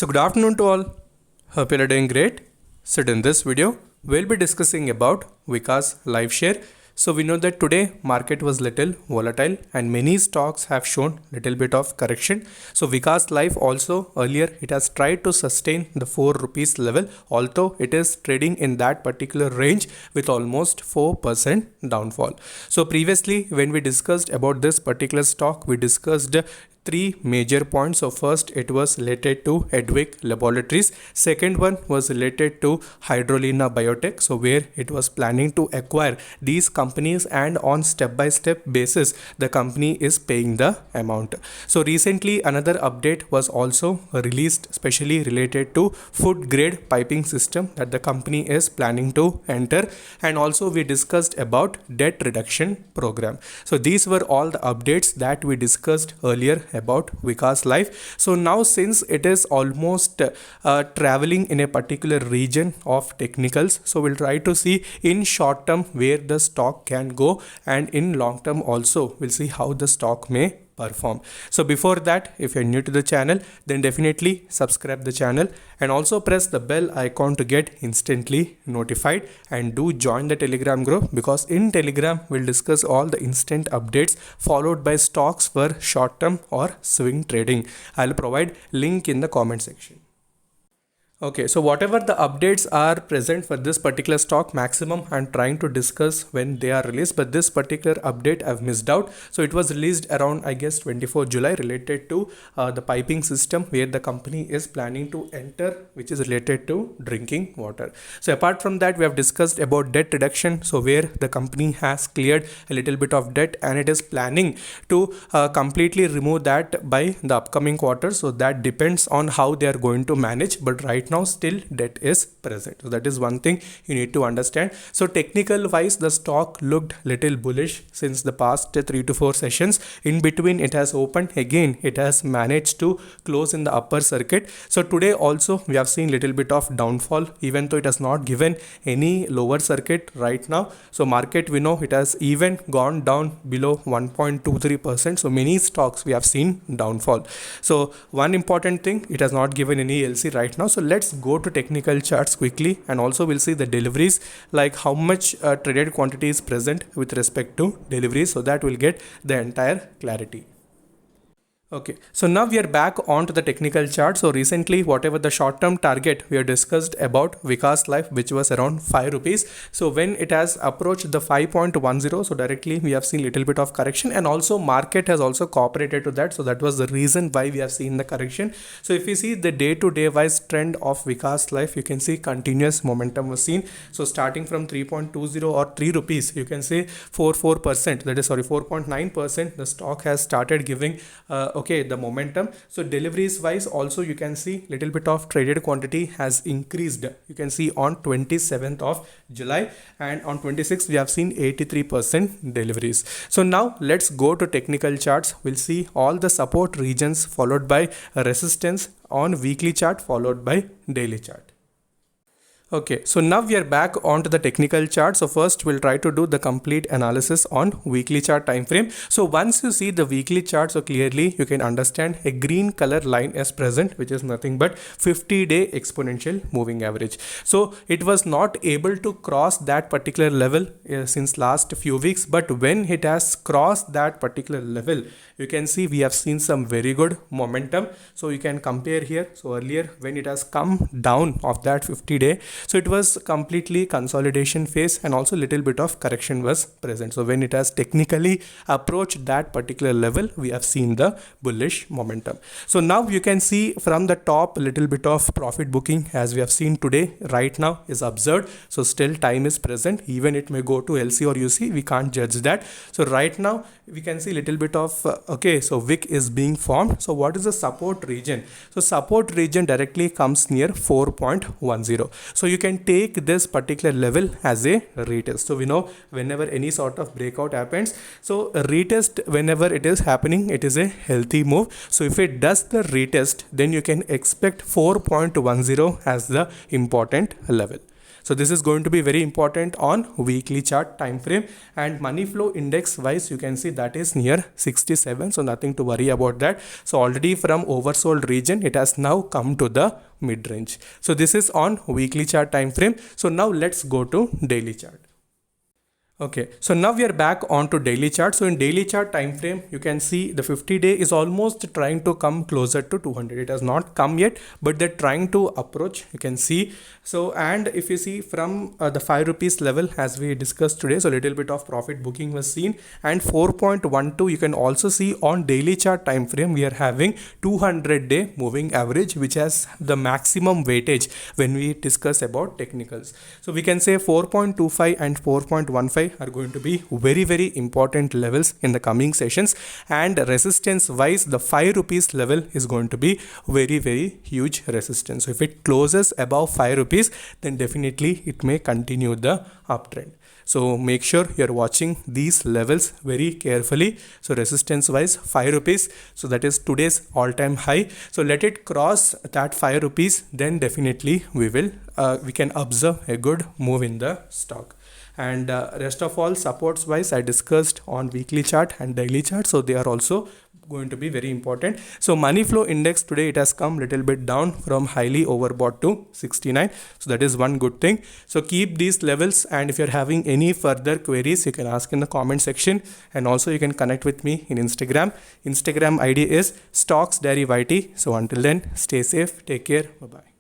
So good afternoon to all. Hope you are doing great. So in this video, we'll be discussing about Vikas Life Share. So we know that today market was little volatile and many stocks have shown little bit of correction. So Vikas Life also earlier it has tried to sustain the 4 rupees level, although it is trading in that particular range with almost 4% downfall. So previously when we discussed about this particular stock, we discussed three major points. So first it was related to Edwick Laboratories. Second one was related to Hydrolina Biotech. So where it was planning to acquire these companies and on step-by-step basis the company is paying the amount. So recently another update was also released, especially related to food grade piping system that the company is planning to enter, and also we discussed about debt reduction program. So these were all the updates that we discussed earlier about Vikas Life. So now since it is almost traveling in a particular region of technicals, so we'll try to see in short term where the stock can go, and in long term also we'll see how the stock may perform. So before that, if you're new to the channel, then definitely subscribe the channel and also press the bell icon to get instantly notified, and do join the Telegram group, because in Telegram we'll discuss all the instant updates followed by stocks for short term or swing trading. I'll provide link in the comment section. Okay, so whatever the updates are present for this particular stock, maximum I'm trying to discuss when they are released, but this particular update I've missed out. So it was released around, I guess, 24 July, related to the piping system where the company is planning to enter, which is related to drinking water. So apart from that, we have discussed about debt reduction. So where the company has cleared a little bit of debt and it is planning to completely remove that by the upcoming quarter. So that depends on how they are going to manage, but right now still debt is present. So that is one thing you need to understand. So technical wise, the stock looked little bullish since the past 3 to 4 sessions. In between it has opened again, it has managed to close in the upper circuit. So today also we have seen little bit of downfall, even though it has not given any lower circuit right now. So market, we know it has even gone down below 1.23%. so many stocks we have seen downfall. So one important thing, it has not given any LC right now. So let's go to technical charts quickly, and also we'll see the deliveries, like how much traded quantity is present with respect to deliveries, so that we'll get the entire clarity. Okay, so now we are back onto the technical chart. So recently, whatever the short-term target we have discussed about Vikas Life, which was around 5 rupees. So when it has approached the 5.10, so directly we have seen little bit of correction, and also market has also cooperated to that. So that was the reason why we have seen the correction. So if you see the day-to-day wise trend of Vikas Life, you can see continuous momentum was seen. So starting from 3.20 or 3 rupees, you can say 4%, that is 4.9%, the stock has started giving the momentum. So deliveries wise also you can see little bit of traded quantity has increased. You can see on 27th of July, and on 26th we have seen 83% deliveries. So now let's go to technical charts. We'll see all the support regions followed by resistance on weekly chart followed by daily chart. Okay, so now we are back onto the technical chart. So first we'll try to do the complete analysis on weekly chart time frame. So once you see the weekly chart, so clearly you can understand a green color line is present, which is nothing but 50-day exponential moving average. So it was not able to cross that particular level since last few weeks, but when it has crossed that particular level, you can see we have seen some very good momentum. So you can compare here. So earlier when it has come down of that 50-day, so it was completely consolidation phase, and also little bit of correction was present. So when it has technically approached that particular level, we have seen the bullish momentum. So now you can see from the top, little bit of profit booking as we have seen today right now is observed. So still time is present, even it may go to LC or UC, we can't judge that. So right now we can see little bit of so wick is being formed. So what is the support region? So support region directly comes near 4.10. So you can take this particular level as a retest. So we know whenever any sort of breakout happens, so a retest, whenever it is happening, it is a healthy move. So if it does the retest, then you can expect 4.10 as the important level. So this is going to be very important on weekly chart time frame. And money flow index wise, you can see that is near 67, so nothing to worry about that. So already from oversold region, it has now come to the mid range. So this is on weekly chart time frame. So now let's go to daily chart. Okay, so now we are back onto daily chart. So in daily chart time frame, you can see the 50-day is almost trying to come closer to 200. It has not come yet, but they're trying to approach, you can see. So, and if you see from the 5 rupees level, as we discussed today, so a little bit of profit booking was seen, and 4.12, you can also see on daily chart time frame, we are having 200-day moving average, which has the maximum weightage when we discuss about technicals. So we can say 4.25 and 4.15 are going to be very, very important levels in the coming sessions. And resistance wise, the 5 rupees level is going to be very, very huge resistance. So if it closes above 5 rupees, then definitely it may continue the uptrend. So make sure you're watching these levels very carefully. So resistance wise 5 rupees, so that is today's all-time high. So let it cross that 5 rupees, then definitely we can observe a good move in the stock. And rest of all supports wise I discussed on weekly chart and daily chart, so they are also going to be very important. So money flow index today, it has come little bit down from highly overbought to 69, so that is one good thing. So keep these levels, and if you're having any further queries, you can ask in the comment section, and also you can connect with me in Instagram ID is StocksDiaryYT. So until then, stay safe, take care, bye bye.